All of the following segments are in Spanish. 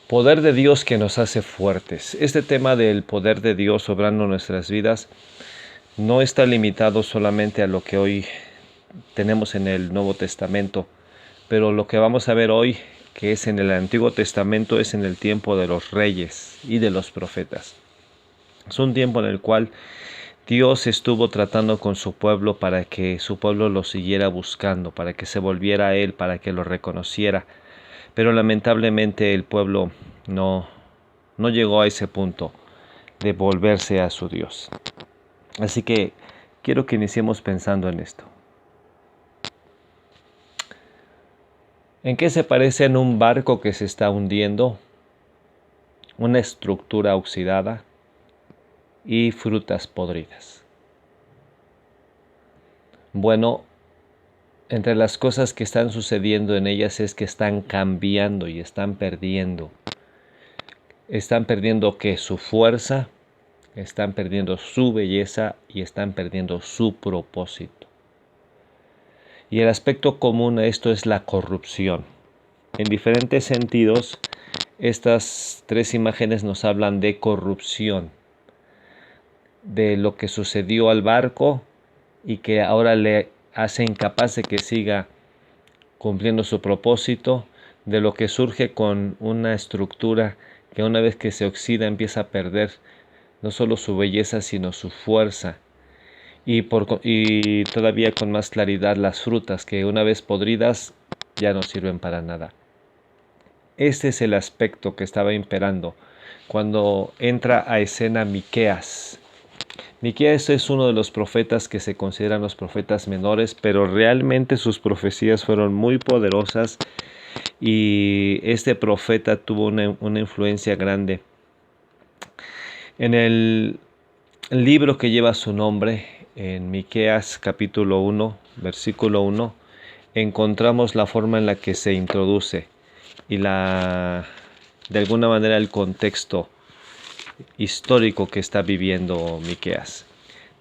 Poder de Dios que nos hace fuertes. Este tema del poder de Dios obrando en nuestras vidas no está limitado solamente a lo que hoy tenemos en el Nuevo Testamento, pero lo que vamos a ver hoy, que es en el Antiguo Testamento, es en el tiempo de los reyes y de los profetas. Es un tiempo en el cual Dios estuvo tratando con su pueblo para que su pueblo lo siguiera buscando, para que se volviera a Él, para que lo reconociera. Pero lamentablemente el pueblo no llegó a ese punto de volverse a su Dios. Así que quiero que iniciemos pensando en esto. ¿En qué se parece en un barco que se está hundiendo? Una estructura oxidada y frutas podridas. Bueno, entre las cosas que están sucediendo en ellas es que están cambiando y están perdiendo. Están perdiendo ¿qué? Su fuerza, están perdiendo su belleza y están perdiendo su propósito. Y el aspecto común a esto es la corrupción. En diferentes sentidos, estas tres imágenes nos hablan de corrupción, de lo que sucedió al barco y que ahora le hace incapaz de que siga cumpliendo su propósito, de lo que surge con una estructura que una vez que se oxida empieza a perder no solo su belleza sino su fuerza, y todavía con más claridad las frutas que una vez podridas ya no sirven para nada. Este es el aspecto que estaba imperando cuando entra a escena Miqueas. Miqueas es uno de los profetas que se consideran los profetas menores, pero realmente sus profecías fueron muy poderosas y este profeta tuvo una influencia grande. En el libro que lleva su nombre, en Miqueas capítulo 1, versículo 1, encontramos la forma en la que se introduce y de alguna manera el contexto histórico que está viviendo Miqueas.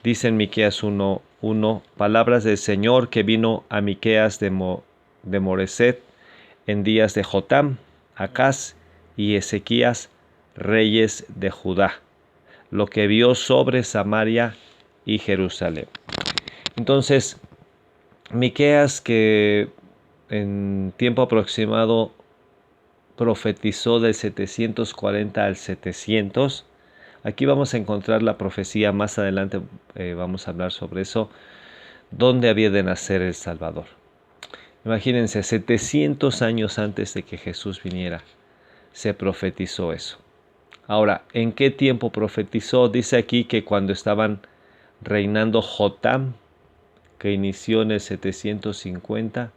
Dice en Miqueas 1:1, palabras del Señor que vino a Miqueas de Moreset en días de Jotam, Acaz y Ezequías, reyes de Judá, lo que vio sobre Samaria y Jerusalén. Entonces, Miqueas, que en tiempo aproximado profetizó del 740 al 700, aquí vamos a encontrar la profecía, más adelante vamos a hablar sobre eso, dónde había de nacer el Salvador. Imagínense, 700 años antes de que Jesús viniera, se profetizó eso. Ahora, ¿en qué tiempo profetizó? Dice aquí que cuando estaban reinando Jotam, que inició en el 750,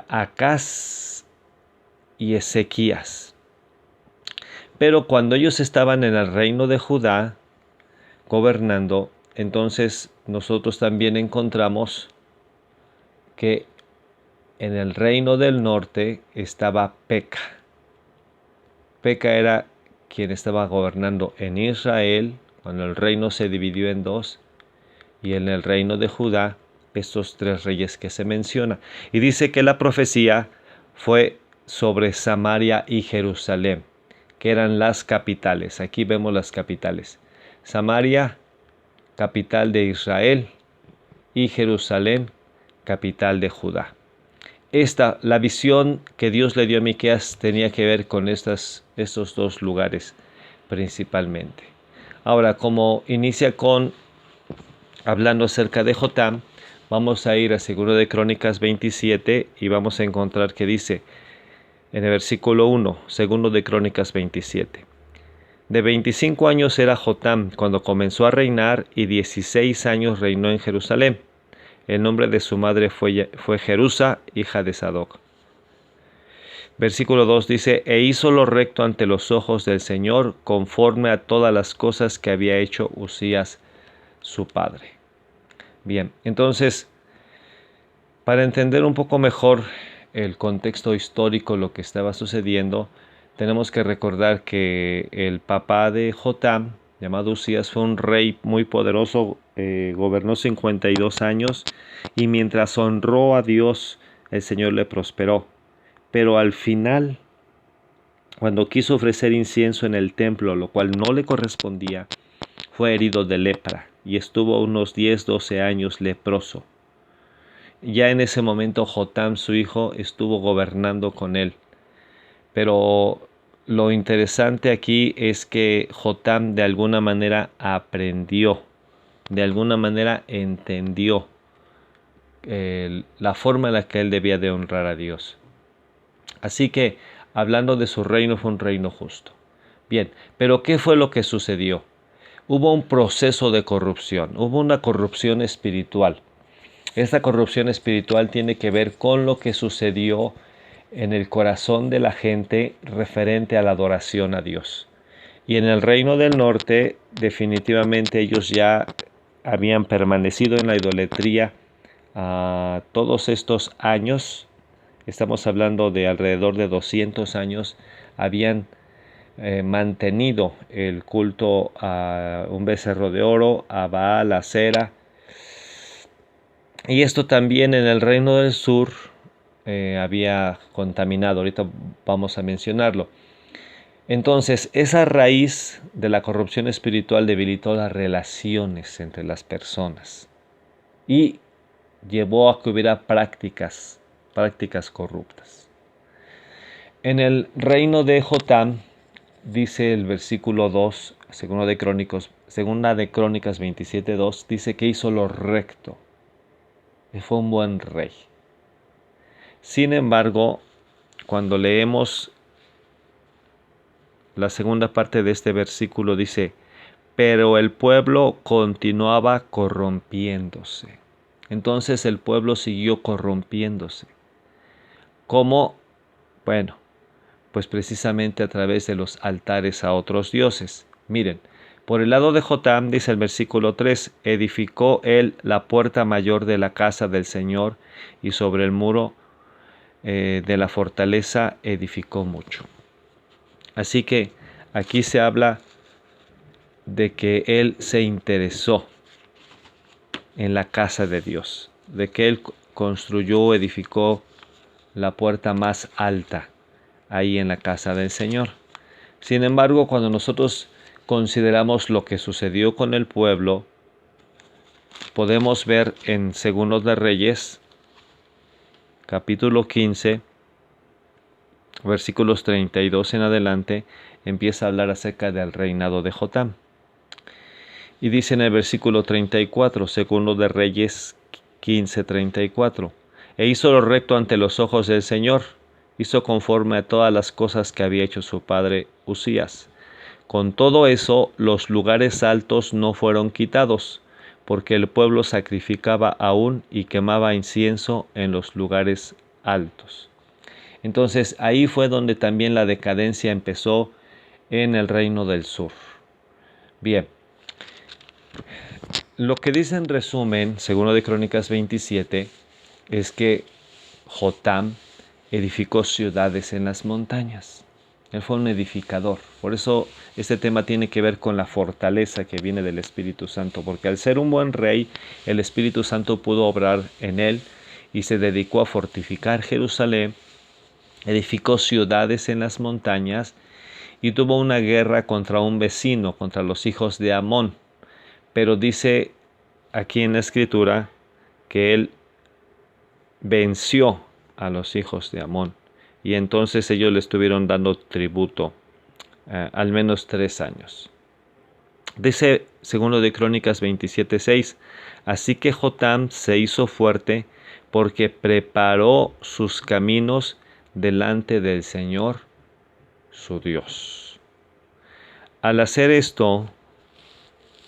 Acaz y Ezequías. Pero cuando ellos estaban en el reino de Judá, gobernando, entonces nosotros también encontramos que en el reino del norte estaba Peca. Peca era quien estaba gobernando en Israel, cuando el reino se dividió en dos, y en el reino de Judá, estos tres reyes que se menciona. Y dice que la profecía fue sobre Samaria y Jerusalén, que eran las capitales. Aquí vemos las capitales. Samaria, capital de Israel, y Jerusalén, capital de Judá. La visión que Dios le dio a Miqueas tenía que ver con estos dos lugares principalmente. Ahora, como inicia hablando acerca de Jotam, vamos a ir a 2 de Crónicas 27 y vamos a encontrar que dice en el versículo 1, 2 de Crónicas 27. De 25 años era Jotam cuando comenzó a reinar y 16 años reinó en Jerusalén. El nombre de su madre fue Jerusa, hija de Sadoc. Versículo 2 dice, e hizo lo recto ante los ojos del Señor, conforme a todas las cosas que había hecho Usías, su padre. Bien, entonces, para entender un poco mejor el contexto histórico, lo que estaba sucediendo, tenemos que recordar que el papá de Jotam, llamado Usías, fue un rey muy poderoso, gobernó 52 años y mientras honró a Dios, el Señor le prosperó. Pero al final cuando quiso ofrecer incienso en el templo, lo cual no le correspondía, fue herido de lepra y estuvo unos 10-12 años leproso. Ya en ese momento Jotam, su hijo, estuvo gobernando con él. Pero lo interesante aquí es que Jotam de alguna manera aprendió, de alguna manera entendió la forma en la que él debía de honrar a Dios. Así que, hablando de su reino, fue un reino justo. Bien, pero ¿qué fue lo que sucedió? Hubo un proceso de corrupción, hubo una corrupción espiritual. Esta corrupción espiritual tiene que ver con lo que sucedió en el corazón de la gente referente a la adoración a Dios. Y en el reino del norte, definitivamente ellos ya habían permanecido en la idolatría todos estos años. Estamos hablando de alrededor de 200 años. Habían mantenido el culto a un becerro de oro, a Baal, a Cera. Y esto también en el reino del sur había contaminado. Ahorita vamos a mencionarlo. Entonces, esa raíz de la corrupción espiritual debilitó las relaciones entre las personas y llevó a que hubiera prácticas corruptas. En el reino de Jotam, dice el versículo 2, segunda de Crónicas 27:2, dice que hizo lo recto, y fue un buen rey. Sin embargo, cuando leemos la segunda parte de este versículo, dice, pero el pueblo continuaba corrompiéndose. Entonces el pueblo siguió corrompiéndose. ¿Cómo? Bueno, pues precisamente a través de los altares a otros dioses. Miren, por el lado de Jotam, dice el versículo 3, edificó él la puerta mayor de la casa del Señor y sobre el muro de la fortaleza edificó mucho. Así que aquí se habla de que él se interesó en la casa de Dios, de que él construyó, edificó la puerta más alta ahí en la casa del Señor. Sin embargo, cuando nosotros consideramos lo que sucedió con el pueblo, podemos ver en Segundo de Reyes, capítulo 15, versículos 32 en adelante, empieza a hablar acerca del reinado de Jotam. Y dice en el versículo 34, Segundo de Reyes 15:34, e hizo lo recto ante los ojos del Señor, hizo conforme a todas las cosas que había hecho su padre Usías. Con todo eso, los lugares altos no fueron quitados, porque el pueblo sacrificaba aún y quemaba incienso en los lugares altos. Entonces ahí fue donde también la decadencia empezó en el reino del sur. Bien, lo que dice en resumen, segundo de Crónicas 27, es que Jotam edificó ciudades en las montañas. Él fue un edificador. Por eso este tema tiene que ver con la fortaleza que viene del Espíritu Santo, porque al ser un buen rey, el Espíritu Santo pudo obrar en él y se dedicó a fortificar Jerusalén, edificó ciudades en las montañas y tuvo una guerra contra un vecino, contra los hijos de Amón. Pero dice aquí en la escritura que él venció a los hijos de Amón y entonces ellos le estuvieron dando tributo al menos 3 años. Dice segundo de Crónicas 27:6, así que Jotam se hizo fuerte porque preparó sus caminos delante del Señor su Dios. Al hacer esto,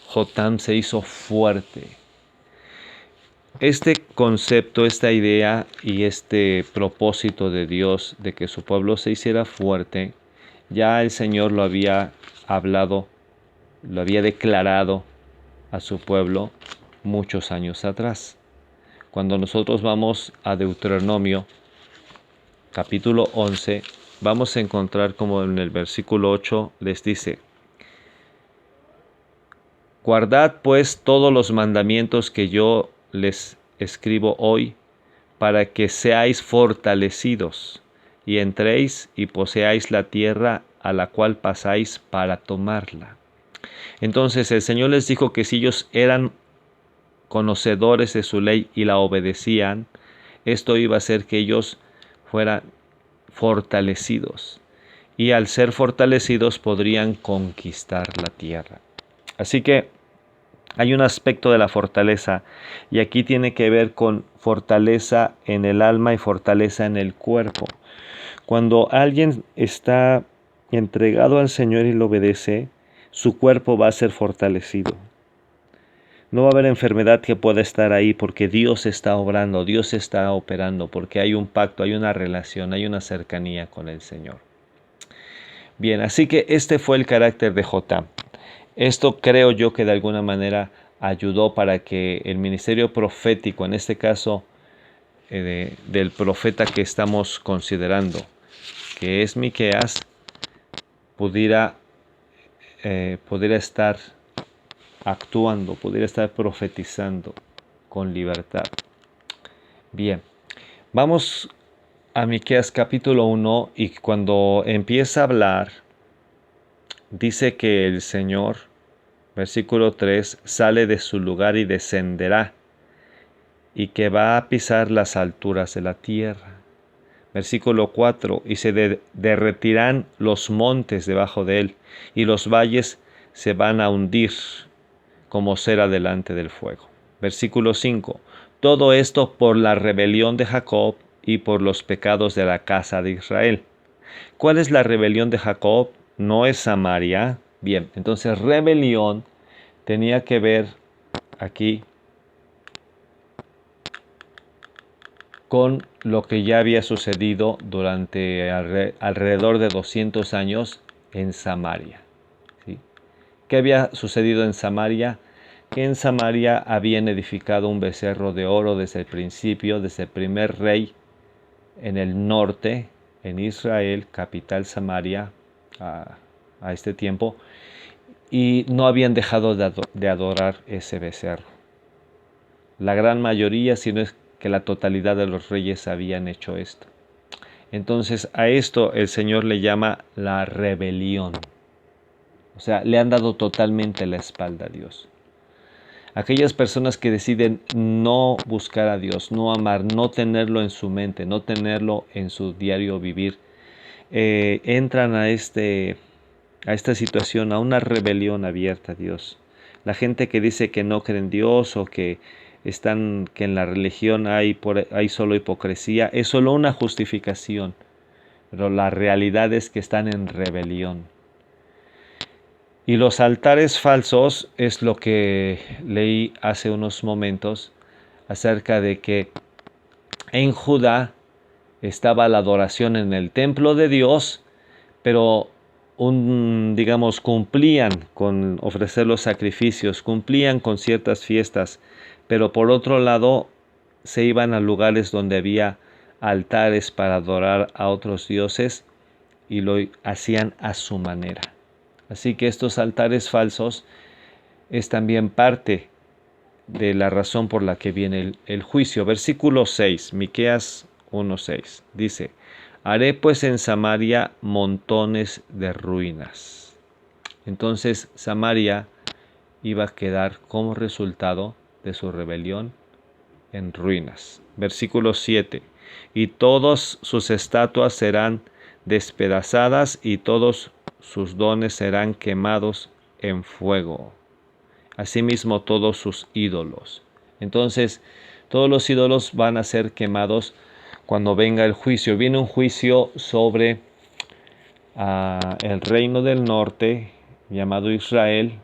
Jotam se hizo fuerte. Este concepto, esta idea y este propósito de Dios de que su pueblo se hiciera fuerte, ya el Señor lo había hablado, lo había declarado a su pueblo muchos años atrás. Cuando nosotros vamos a Deuteronomio, capítulo 11, vamos a encontrar como en el versículo 8 les dice, guardad pues todos los mandamientos que yo les escribo hoy, para que seáis fortalecidos y entréis y poseáis la tierra a la cual pasáis para tomarla. Entonces el Señor les dijo que si ellos eran conocedores de su ley y la obedecían, esto iba a hacer que ellos fueran fortalecidos. Y al ser fortalecidos podrían conquistar la tierra. Así que hay un aspecto de la fortaleza, y aquí tiene que ver con fortaleza en el alma y fortaleza en el cuerpo. Cuando alguien está entregado al Señor y lo obedece, su cuerpo va a ser fortalecido. No va a haber enfermedad que pueda estar ahí porque Dios está obrando, Dios está operando, porque hay un pacto, hay una relación, hay una cercanía con el Señor. Bien, así que este fue el carácter de Jotam. Esto creo yo que de alguna manera ayudó para que el ministerio profético, en este caso del profeta que estamos considerando, que es Miqueas, pudiera estar actuando, pudiera estar profetizando con libertad. Bien, vamos a Miqueas capítulo 1, y cuando empieza a hablar, dice que el Señor, versículo 3, sale de su lugar y descenderá, y que va a pisar las alturas de la tierra. Versículo 4, y se derretirán los montes debajo de él, y los valles se van a hundir como cera delante del fuego. Versículo 5, todo esto por la rebelión de Jacob y por los pecados de la casa de Israel. ¿Cuál es la rebelión de Jacob? ¿No es Samaria? Bien, entonces rebelión tenía que ver aquí con lo que ya había sucedido durante alrededor de 200 años en Samaria. ¿Sí? ¿Qué había sucedido en Samaria? Que en Samaria habían edificado un becerro de oro desde el principio, desde el primer rey en el norte, en Israel, capital Samaria, a este tiempo, y no habían dejado de adorar ese becerro. La gran mayoría, si no es que la totalidad de los reyes habían hecho esto. Entonces a esto el Señor le llama la rebelión. O sea, le han dado totalmente la espalda a Dios. Aquellas personas que deciden no buscar a Dios, no amar, no tenerlo en su mente, no tenerlo en su diario vivir, entran a esta situación, a una rebelión abierta a Dios. La gente que dice que no cree en Dios o que en la religión hay solo hipocresía, es solo una justificación, pero la realidad es que están en rebelión. Y los altares falsos es lo que leí hace unos momentos acerca de que en Judá estaba la adoración en el templo de Dios, pero cumplían con ofrecer los sacrificios, cumplían con ciertas fiestas, pero por otro lado se iban a lugares donde había altares para adorar a otros dioses y lo hacían a su manera. Así que estos altares falsos es también parte de la razón por la que viene el juicio. Versículo 6, Miqueas 1:6, dice: haré pues en Samaria montones de ruinas. Entonces Samaria iba a quedar como resultado de su rebelión en ruinas. Versículo 7, y todas sus estatuas serán despedazadas y todos sus dones serán quemados en fuego. Asimismo todos sus ídolos. Entonces todos los ídolos van a ser quemados cuando venga el juicio. Viene un juicio sobre el reino del norte, llamado Israel,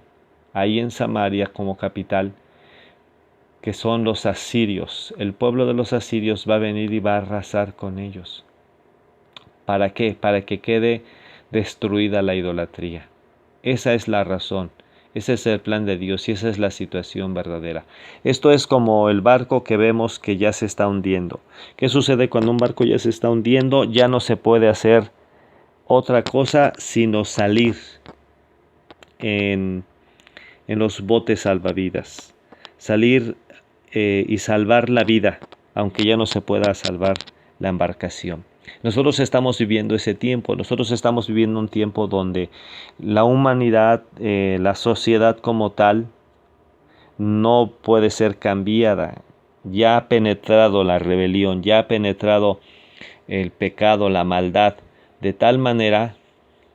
ahí en Samaria como capital, que son los asirios. El pueblo de los asirios va a venir y va a arrasar con ellos. ¿Para qué? Para que quede destruida la idolatría. Esa es la razón. Ese es el plan de Dios y esa es la situación verdadera. Esto es como el barco que vemos que ya se está hundiendo. ¿Qué sucede cuando un barco ya se está hundiendo? Ya no se puede hacer otra cosa sino salir en los botes salvavidas. Salir y salvar la vida, aunque ya no se pueda salvar la embarcación. Nosotros estamos viviendo ese tiempo, nosotros estamos viviendo un tiempo donde la humanidad, la sociedad como tal, no puede ser cambiada. Ya ha penetrado la rebelión, ya ha penetrado el pecado, la maldad, de tal manera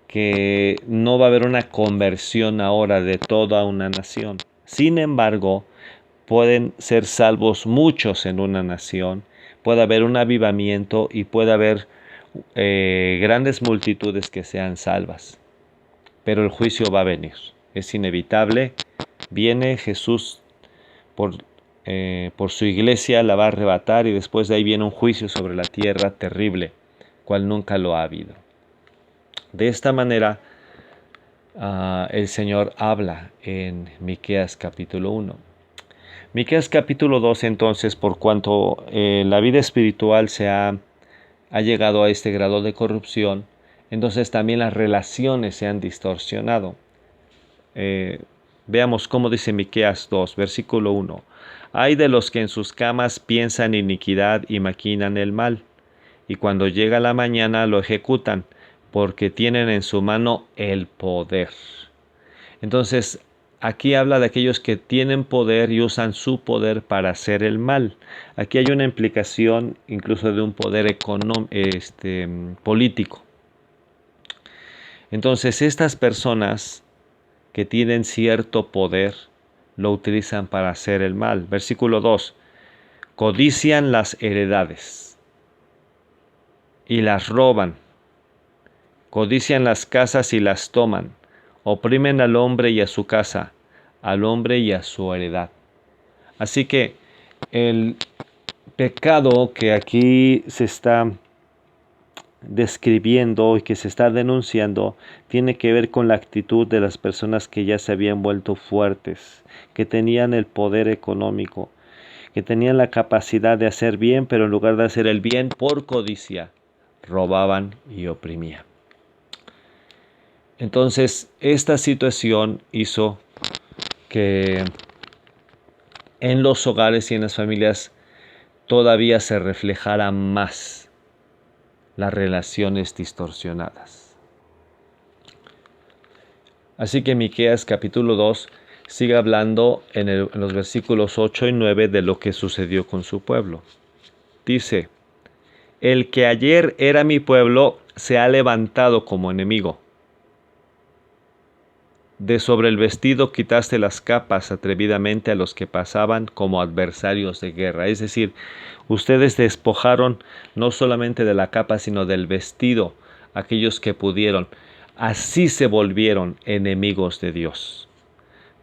que no va a haber una conversión ahora de toda una nación. Sin embargo, pueden ser salvos muchos en una nación, puede haber un avivamiento y puede haber grandes multitudes que sean salvas. Pero el juicio va a venir, es inevitable. Viene Jesús por su iglesia, la va a arrebatar y después de ahí viene un juicio sobre la tierra terrible, cual nunca lo ha habido. De esta manera, el Señor habla en Miqueas capítulo 1. Miqueas capítulo 2, entonces, por cuanto la vida espiritual ha llegado a este grado de corrupción, entonces también las relaciones se han distorsionado. Veamos cómo dice Miqueas 2, versículo 1. Hay de los que en sus camas piensan iniquidad y maquinan el mal, y cuando llega la mañana lo ejecutan, porque tienen en su mano el poder. Entonces, aquí habla de aquellos que tienen poder y usan su poder para hacer el mal. Aquí hay una implicación incluso de un poder político. Entonces, estas personas que tienen cierto poder lo utilizan para hacer el mal. Versículo 2. Codician las heredades y las roban. Codician las casas y las toman. Oprimen al hombre y a su casa, al hombre y a su heredad. Así que el pecado que aquí se está describiendo y que se está denunciando tiene que ver con la actitud de las personas que ya se habían vuelto fuertes, que tenían el poder económico, que tenían la capacidad de hacer bien, pero en lugar de hacer el bien por codicia, robaban y oprimían. Entonces, esta situación hizo que en los hogares y en las familias todavía se reflejara más las relaciones distorsionadas. Así que Miqueas capítulo 2 sigue hablando en los versículos 8 y 9 de lo que sucedió con su pueblo. Dice, el que ayer era mi pueblo se ha levantado como enemigo. De sobre el vestido quitaste las capas atrevidamente a los que pasaban como adversarios de guerra. Es decir, ustedes despojaron no solamente de la capa, sino del vestido, aquellos que pudieron. Así se volvieron enemigos de Dios.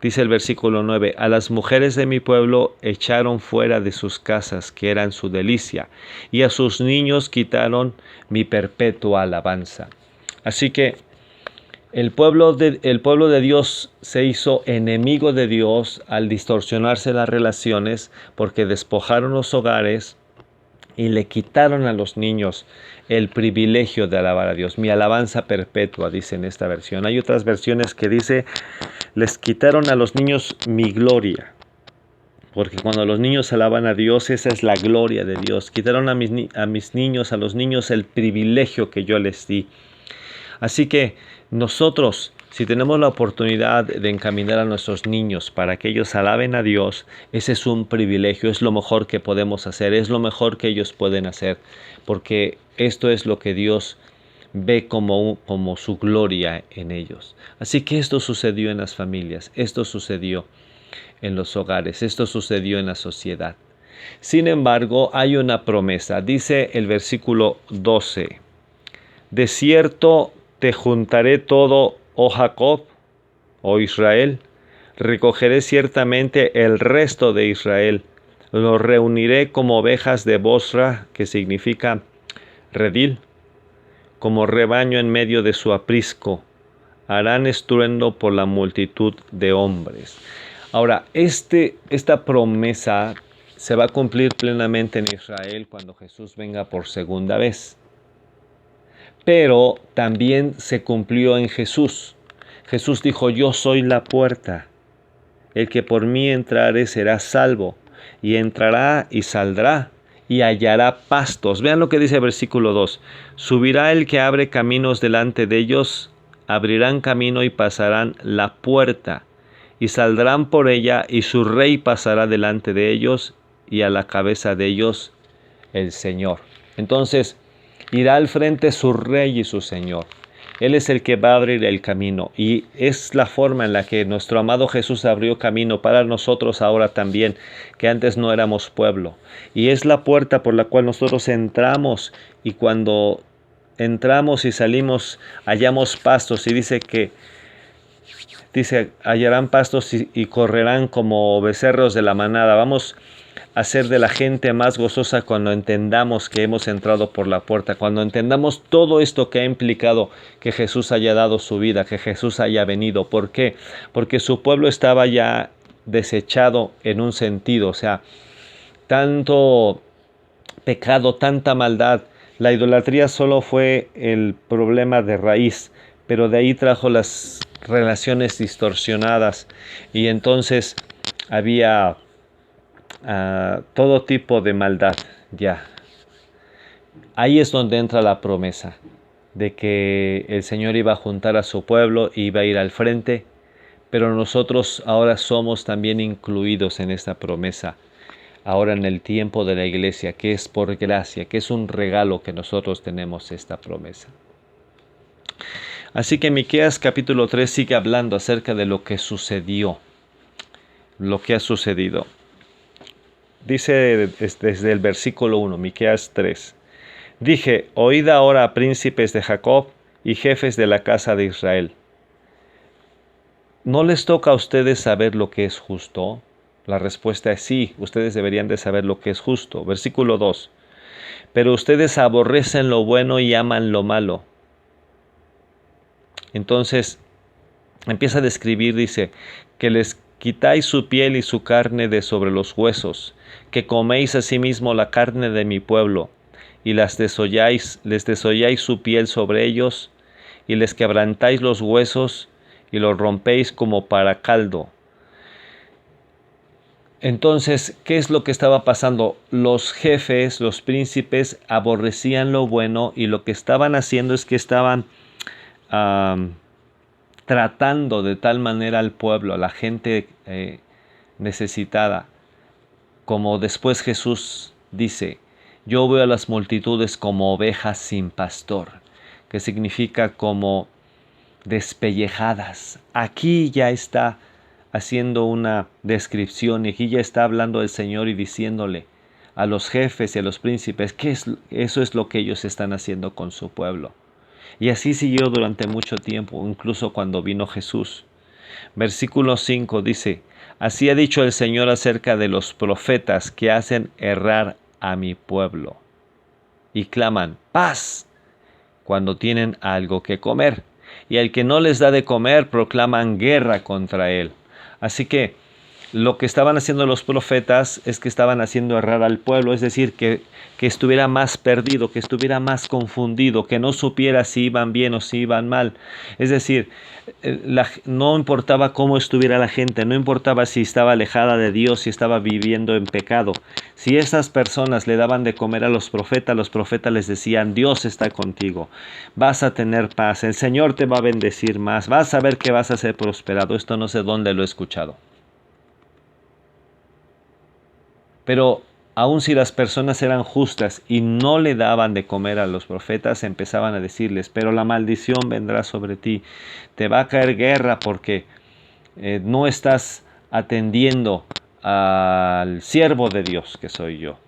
Dice el versículo 9, a las mujeres de mi pueblo echaron fuera de sus casas, que eran su delicia, y a sus niños quitaron mi perpetua alabanza. Así que el pueblo de Dios se hizo enemigo de Dios al distorsionarse las relaciones, porque despojaron los hogares y le quitaron a los niños el privilegio de alabar a Dios. Mi alabanza perpetua, dice en esta versión. Hay otras versiones que dice, les quitaron a los niños mi gloria. Porque cuando los niños alaban a Dios, esa es la gloria de Dios. Quitaron a mis niños, a los niños, el privilegio que yo les di. Así que nosotros, si tenemos la oportunidad de encaminar a nuestros niños para que ellos alaben a Dios, ese es un privilegio, es lo mejor que podemos hacer, es lo mejor que ellos pueden hacer, porque esto es lo que Dios ve como su gloria en ellos. Así que esto sucedió en las familias, esto sucedió en los hogares, esto sucedió en la sociedad. Sin embargo, hay una promesa, dice el versículo 12, de cierto te juntaré todo, oh Jacob, oh Israel, recogeré ciertamente el resto de Israel, los reuniré como ovejas de Bosra, que significa redil, como rebaño en medio de su aprisco, harán estruendo por la multitud de hombres. Ahora, esta promesa se va a cumplir plenamente en Israel cuando Jesús venga por segunda vez. Pero también se cumplió en Jesús. Jesús dijo, yo soy la puerta. El que por mí entrare será salvo, y entrará y saldrá, y hallará pastos. Vean lo que dice el versículo 2. Subirá el que abre caminos delante de ellos, abrirán camino y pasarán la puerta, y saldrán por ella, y su rey pasará delante de ellos, y a la cabeza de ellos el Señor. Entonces, irá al frente su rey y su Señor. Él es el que va a abrir el camino, y es la forma en la que nuestro amado Jesús abrió camino para nosotros ahora también, que antes no éramos pueblo. Y es la puerta por la cual nosotros entramos, y cuando entramos y salimos hallamos pastos, y dice, hallarán pastos y correrán como becerros de la manada. Vamos a ser de la gente más gozosa cuando entendamos que hemos entrado por la puerta, cuando entendamos todo esto que ha implicado que Jesús haya dado su vida, que Jesús haya venido. ¿Por qué? Porque su pueblo estaba ya desechado en un sentido, o sea, tanto pecado, tanta maldad. La idolatría solo fue el problema de raíz, pero de ahí trajo las relaciones distorsionadas, y entonces había todo tipo de maldad ya. Ahí es donde entra la promesa de que el Señor iba a juntar a su pueblo y iba a ir al frente, pero nosotros ahora somos también incluidos en esta promesa, ahora en el tiempo de la iglesia, que es por gracia, que es un regalo que nosotros tenemos esta promesa. Así que Miqueas capítulo 3 sigue hablando acerca de lo que sucedió, lo que ha sucedido. Dice desde el versículo 1, Miqueas 3. Dije, oíd ahora, príncipes de Jacob y jefes de la casa de Israel. ¿No les toca a ustedes saber lo que es justo? La respuesta es sí, ustedes deberían de saber lo que es justo. Versículo 2. Pero ustedes aborrecen lo bueno y aman lo malo. Entonces empieza a describir, dice, que les quitáis su piel y su carne de sobre los huesos, que coméis asimismo la carne de mi pueblo, y les desolláis su piel sobre ellos, y les quebrantáis los huesos, y los rompéis como para caldo. Entonces, ¿qué es lo que estaba pasando? Los jefes, los príncipes, aborrecían lo bueno, y lo que estaban haciendo es que estaban tratando de tal manera al pueblo, a la gente necesitada, como después Jesús dice, yo veo a las multitudes como ovejas sin pastor, que significa como despellejadas. Aquí ya está haciendo una descripción, y aquí ya está hablando el Señor y diciéndole a los jefes y a los príncipes que eso es lo que ellos están haciendo con su pueblo. Y así siguió durante mucho tiempo, incluso cuando vino Jesús. Versículo 5 dice, así ha dicho el Señor acerca de los profetas que hacen errar a mi pueblo y claman paz cuando tienen algo que comer, y al que no les da de comer proclaman guerra contra él. Así que lo que estaban haciendo los profetas es que estaban haciendo errar al pueblo, es decir, que estuviera más perdido, que estuviera más confundido, que no supiera si iban bien o si iban mal. Es decir, no importaba cómo estuviera la gente, no importaba si estaba alejada de Dios, si estaba viviendo en pecado. Si esas personas le daban de comer a los profetas les decían, Dios está contigo, vas a tener paz, el Señor te va a bendecir más, vas a ver que vas a ser prosperado. Esto no sé dónde lo he escuchado. Pero aun si las personas eran justas y no le daban de comer a los profetas, empezaban a decirles, pero la maldición vendrá sobre ti, te va a caer guerra porque no estás atendiendo al siervo de Dios que soy yo.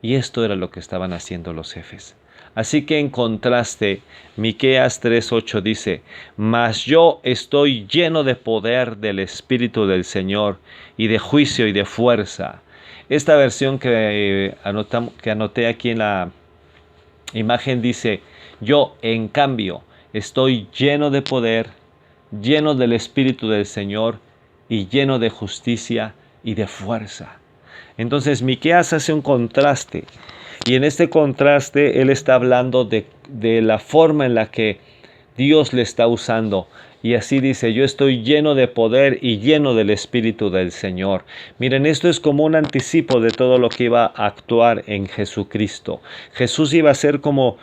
Y esto era lo que estaban haciendo los jefes. Así que en contraste, Miqueas 3:8 dice, mas yo estoy lleno de poder del Espíritu del Señor y de juicio y de fuerza. Esta versión que anoté aquí en la imagen dice, yo en cambio estoy lleno de poder, lleno del Espíritu del Señor y lleno de justicia y de fuerza. Entonces Miqueas hace un contraste. Y en este contraste él está hablando de la forma en la que Dios le está usando Y así dice, yo estoy lleno de poder y lleno del Espíritu del Señor. Miren, esto es como un anticipo de todo lo que iba a actuar en Jesucristo. Jesús iba a ser como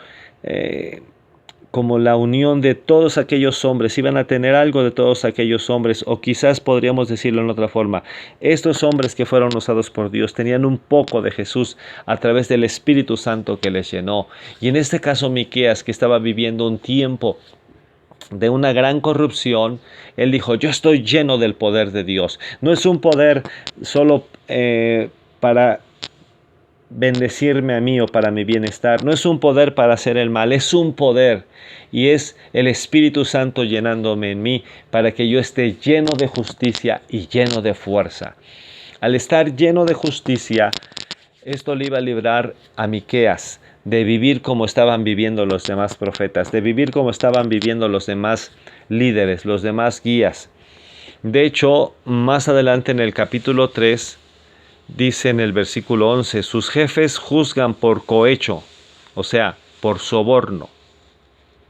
la unión de todos aquellos hombres, iban a tener algo de todos aquellos hombres, o quizás podríamos decirlo en otra forma, estos hombres que fueron usados por Dios tenían un poco de Jesús a través del Espíritu Santo que les llenó. Y en este caso Miqueas, que estaba viviendo un tiempo de una gran corrupción, él dijo, yo estoy lleno del poder de Dios. No es un poder solo para bendecirme a mí o para mi bienestar. No es un poder para hacer el mal, es un poder. Y es el Espíritu Santo llenándome en mí para que yo esté lleno de justicia y lleno de fuerza. Al estar lleno de justicia, esto le iba a librar a Miqueas de vivir como estaban viviendo los demás profetas, de vivir como estaban viviendo los demás líderes, los demás guías. De hecho, más adelante en el capítulo 3, dice en el versículo 11, sus jefes juzgan por cohecho, o sea, por soborno.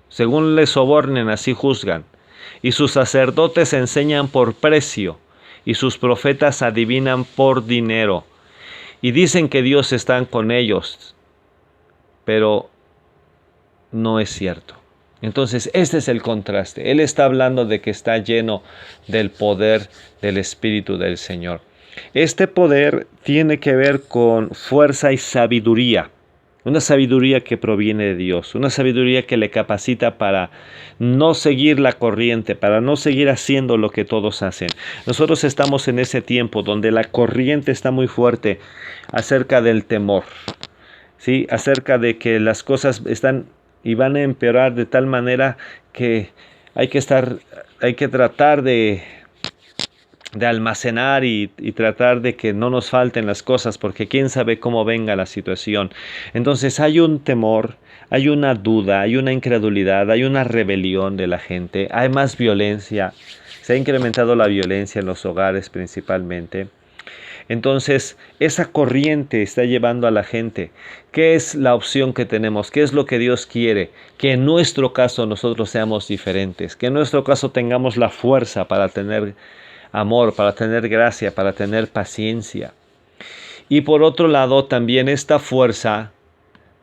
Según les sobornen, así juzgan. Y sus sacerdotes enseñan por precio, y sus profetas adivinan por dinero. Y dicen que Dios está con ellos, pero no es cierto. Entonces, este es el contraste. Él está hablando de que está lleno del poder del Espíritu del Señor. Este poder tiene que ver con fuerza y sabiduría. Una sabiduría que proviene de Dios, una sabiduría que le capacita para no seguir la corriente, para no seguir haciendo lo que todos hacen. Nosotros estamos en ese tiempo donde la corriente está muy fuerte acerca del temor, ¿sí? Acerca de que las cosas están y van a empeorar de tal manera que hay que tratar de almacenar y tratar de que no nos falten las cosas, porque quién sabe cómo venga la situación. Entonces hay un temor, hay una duda, hay una incredulidad, hay una rebelión de la gente, hay más violencia, se ha incrementado la violencia en los hogares principalmente. Entonces, esa corriente está llevando a la gente. ¿Qué es la opción que tenemos? ¿Qué es lo que Dios quiere? Que en nuestro caso nosotros seamos diferentes, que en nuestro caso tengamos la fuerza para tener amor, para tener gracia, para tener paciencia. Y por otro lado, también esta fuerza,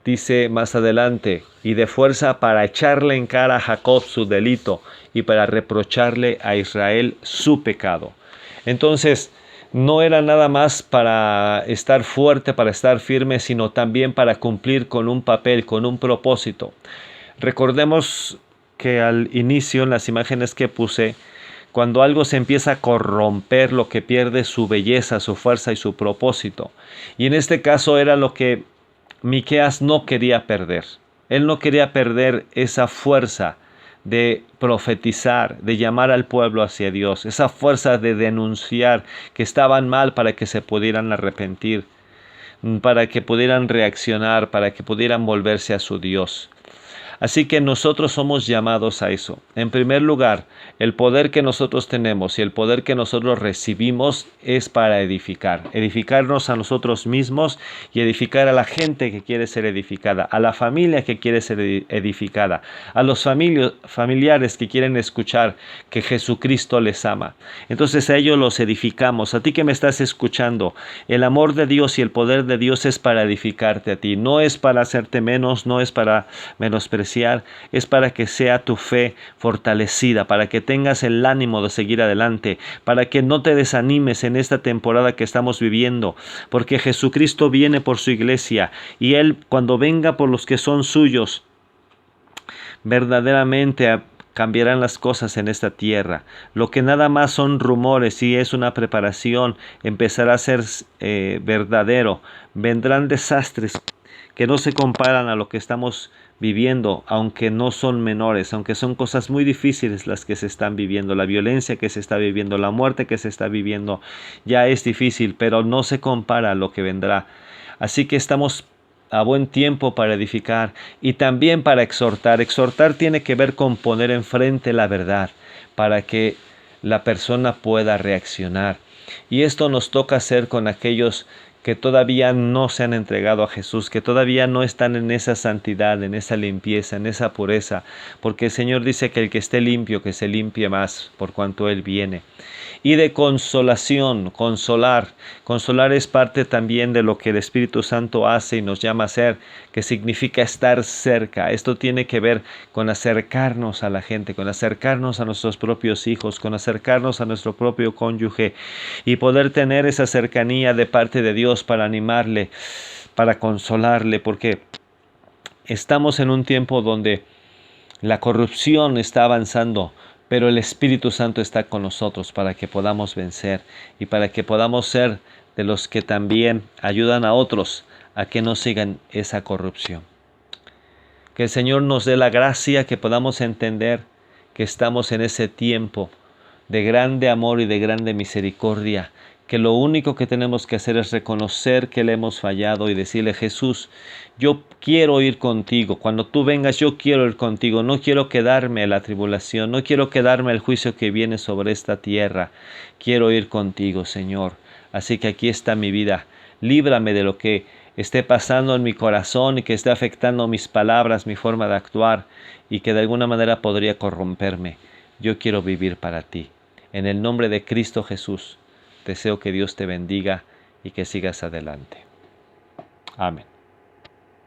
dice más adelante, y de fuerza para echarle en cara a Jacob su delito y para reprocharle a Israel su pecado. Entonces, no era nada más para estar fuerte, para estar firme, sino también para cumplir con un papel, con un propósito. Recordemos que al inicio, en las imágenes que puse, cuando algo se empieza a corromper, lo que pierde su belleza, su fuerza y su propósito. Y en este caso era lo que Miqueas no quería perder. Él no quería perder esa fuerza de profetizar, de llamar al pueblo hacia Dios, esa fuerza de denunciar que estaban mal para que se pudieran arrepentir, para que pudieran reaccionar, para que pudieran volverse a su Dios. Así que nosotros somos llamados a eso. En primer lugar, el poder que nosotros tenemos y el poder que nosotros recibimos es para edificar. Edificarnos a nosotros mismos y edificar a la gente que quiere ser edificada, a la familia que quiere ser edificada, a los familiares que quieren escuchar que Jesucristo les ama. Entonces a ellos los edificamos. A ti que me estás escuchando, el amor de Dios y el poder de Dios es para edificarte a ti. No es para hacerte menos, no es para menospreciar, es para que sea tu fe fortalecida, para que tengas el ánimo de seguir adelante, para que no te desanimes en esta temporada que estamos viviendo, porque Jesucristo viene por su iglesia y Él, cuando venga por los que son suyos, verdaderamente cambiarán las cosas en esta tierra. Lo que nada más son rumores y es una preparación, empezará a ser verdadero. Vendrán desastres que no se comparan a lo que estamos viviendo, aunque no son menores, aunque son cosas muy difíciles las que se están viviendo. La violencia que se está viviendo, la muerte que se está viviendo, ya es difícil, pero no se compara a lo que vendrá. Así que estamos a buen tiempo para edificar y también para exhortar. Exhortar tiene que ver con poner enfrente la verdad para que la persona pueda reaccionar. Y esto nos toca hacer con aquellos que todavía no se han entregado a Jesús, que todavía no están en esa santidad, en esa limpieza, en esa pureza, porque el Señor dice que el que esté limpio, que se limpie más, por cuanto Él viene. Y de consolación, consolar. Consolar es parte también de lo que el Espíritu Santo hace y nos llama a hacer, que significa estar cerca. Esto tiene que ver con acercarnos a la gente, con acercarnos a nuestros propios hijos, con acercarnos a nuestro propio cónyuge y poder tener esa cercanía de parte de Dios para animarle, para consolarle, porque estamos en un tiempo donde la corrupción está avanzando, pero el Espíritu Santo está con nosotros para que podamos vencer y para que podamos ser de los que también ayudan a otros a que no sigan esa corrupción. Que el Señor nos dé la gracia, que podamos entender que estamos en ese tiempo de grande amor y de grande misericordia, que lo único que tenemos que hacer es reconocer que le hemos fallado y decirle: Jesús, yo quiero ir contigo, cuando tú vengas yo quiero ir contigo, no quiero quedarme en la tribulación, no quiero quedarme el juicio que viene sobre esta tierra, quiero ir contigo, Señor. Así que aquí está mi vida, líbrame de lo que esté pasando en mi corazón y que esté afectando mis palabras, mi forma de actuar y que de alguna manera podría corromperme. Yo quiero vivir para ti. En el nombre de Cristo Jesús, deseo que Dios te bendiga y que sigas adelante. Amén.